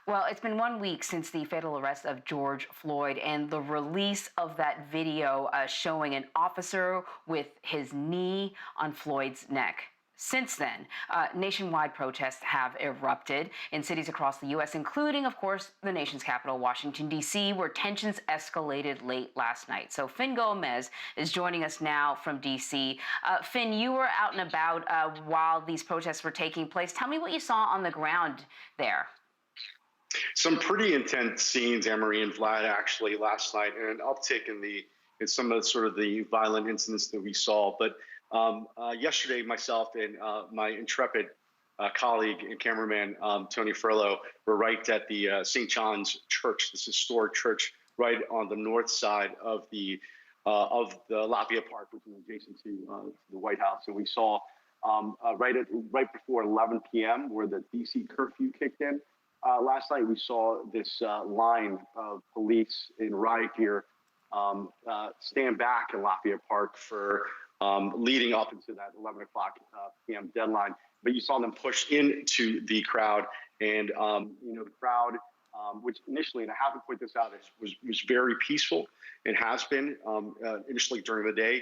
Well, it's been 1 week since the fatal arrest of George Floyd and the release of that video showing an officer with his knee on Floyd's neck. Since then, nationwide protests have erupted in cities across the U.S., including, of course, the nation's capital, Washington, D.C., where tensions escalated late last night. So Finn Gomez is joining us now from D.C. Finn, you were out and about while these protests were taking place. Tell me what you saw on the ground there. Some pretty intense scenes, Anne-Marie and Vlad, actually last night, and an uptick in some of the violent incidents that we saw. But yesterday, myself and my intrepid colleague and cameraman Tony Furlow were right at the St. John's Church, this historic church, right on the north side of the Lafayette Park, which is adjacent to the White House. And we saw right before 11 p.m. where the D.C. curfew kicked in. Last night, we saw this line of police in riot gear stand back in Lafayette Park for leading up into that 11 o'clock p.m. deadline. But you saw them push into the crowd, and the crowd, which initially, and I have to point this out, was very peaceful and has been initially during the day.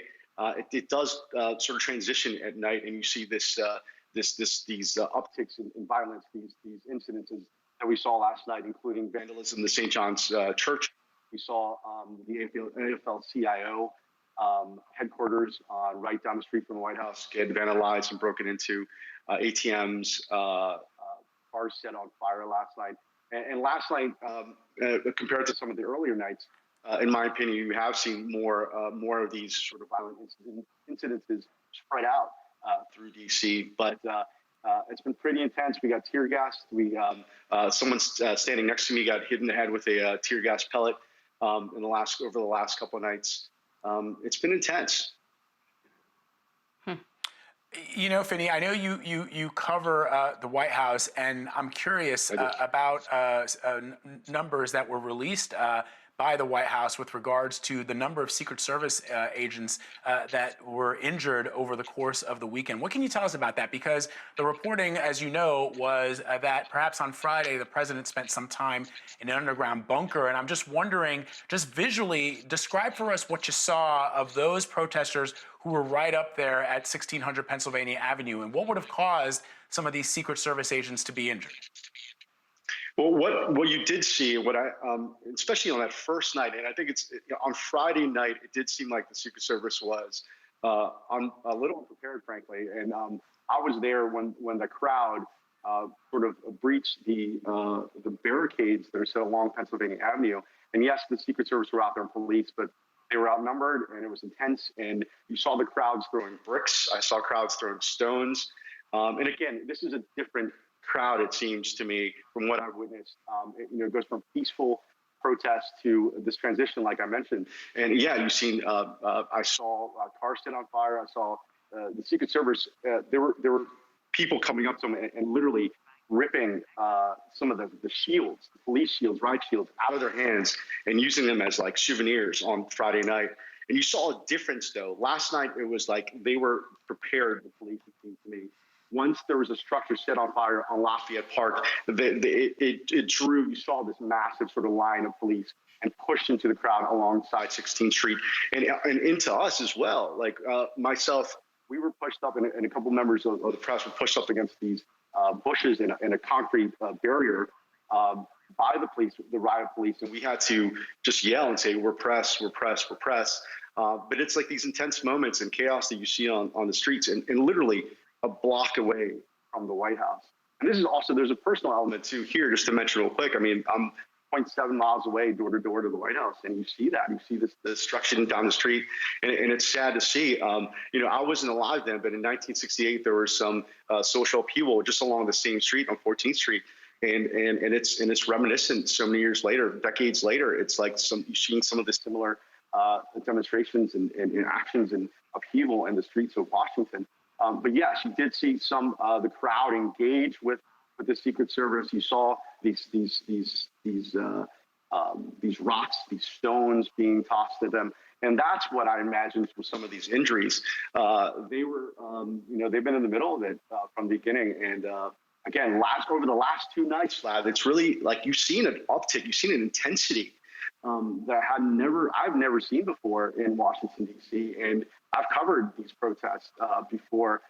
It does sort of transition at night, and you see these upticks in violence, these incidences that we saw last night, including vandalism in the St. John's Church. We saw the AFL-CIO headquarters right down the street from the White House get vandalized and broken into, ATMs, cars set on fire last night. And last night, compared to some of the earlier nights, in my opinion, you have seen more of these sort of violent incidences spread out through D.C. But it's been pretty intense. We got tear gas. Someone standing next to me got hit in the head with a tear gas pellet over the last couple of nights. It's been intense. You know, Finney, I know you cover the White House, and I'm curious about numbers that were released by the White House with regards to the number of Secret Service agents that were injured over the course of the weekend. What can you tell us about that? Because the reporting, as you know, was that perhaps on Friday, the president spent some time in an underground bunker. And I'm just wondering, just visually, describe for us what you saw of those protesters who were right up there at 1600 Pennsylvania Avenue, and what would have caused some of these Secret Service agents to be injured? Well, what you did see, especially on that first night, and I think on Friday night, it did seem like the Secret Service was a little unprepared, frankly. And I was there when the crowd sort of breached the barricades that are set along Pennsylvania Avenue. And yes, the Secret Service were out there and police, but they were outnumbered, and it was intense. And you saw the crowds throwing bricks. I saw crowds throwing stones. And again, this is a different crowd, it seems to me, from what I've witnessed. It goes from peaceful protest to this transition, like I mentioned. And yeah, you've seen. I saw cars set on fire. I saw the Secret Service. There were people coming up to them and literally ripping some of the shields, the police shields, riot shields, out of their hands and using them as like souvenirs on Friday night. And you saw a difference, though. Last night, it was like they were prepared, the police, it seemed to me. Once there was a structure set on fire on Lafayette Park, it drew, you saw this massive sort of line of police and pushed into the crowd alongside 16th Street and into us as well. Like myself, we were pushed up, and a couple members of the press were pushed up against these bushes in a concrete barrier by the police, the riot police. And we had to just yell and say, we're press, we're press, we're press. But it's like these intense moments and chaos that you see on the streets and literally a block away from the White House. And this is also, there's a personal element too here, just to mention real quick. I mean, I'm 0.7 miles away, door to door to the White House, and you see that. You see this destruction down the street, and it's sad to see. I wasn't alive then, but in 1968, there was some social upheaval just along the same street on 14th Street. And it's reminiscent so many years later, decades later. It's like you're seeing some of the similar demonstrations and actions and upheaval in the streets of Washington. But yes, you did see some the crowd engage with the Secret Service. You saw these rocks, these stones being tossed at them, and that's what I imagine for some of these injuries. They were, they've been in the middle of it from the beginning, and again, over the last 2 nights, Vlad, it's really like you've seen an uptick, you've seen an intensity that I've never seen before in Washington D.C. And I've covered these protests before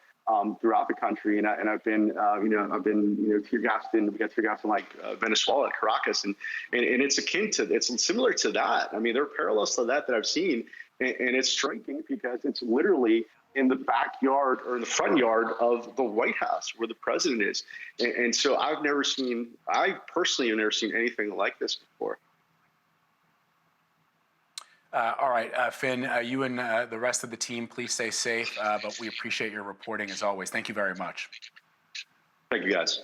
throughout the country, and I've been tear gassed in. We got tear gassed in like Venezuela, Caracas, and it's similar to that. I mean, there are parallels to that I've seen, and it's striking because it's literally in the backyard or in the front yard of the White House where the president is. And so I personally have never seen anything like this before. All right, Finn, you and the rest of the team, please stay safe, but we appreciate your reporting as always. Thank you very much. Thank you, guys.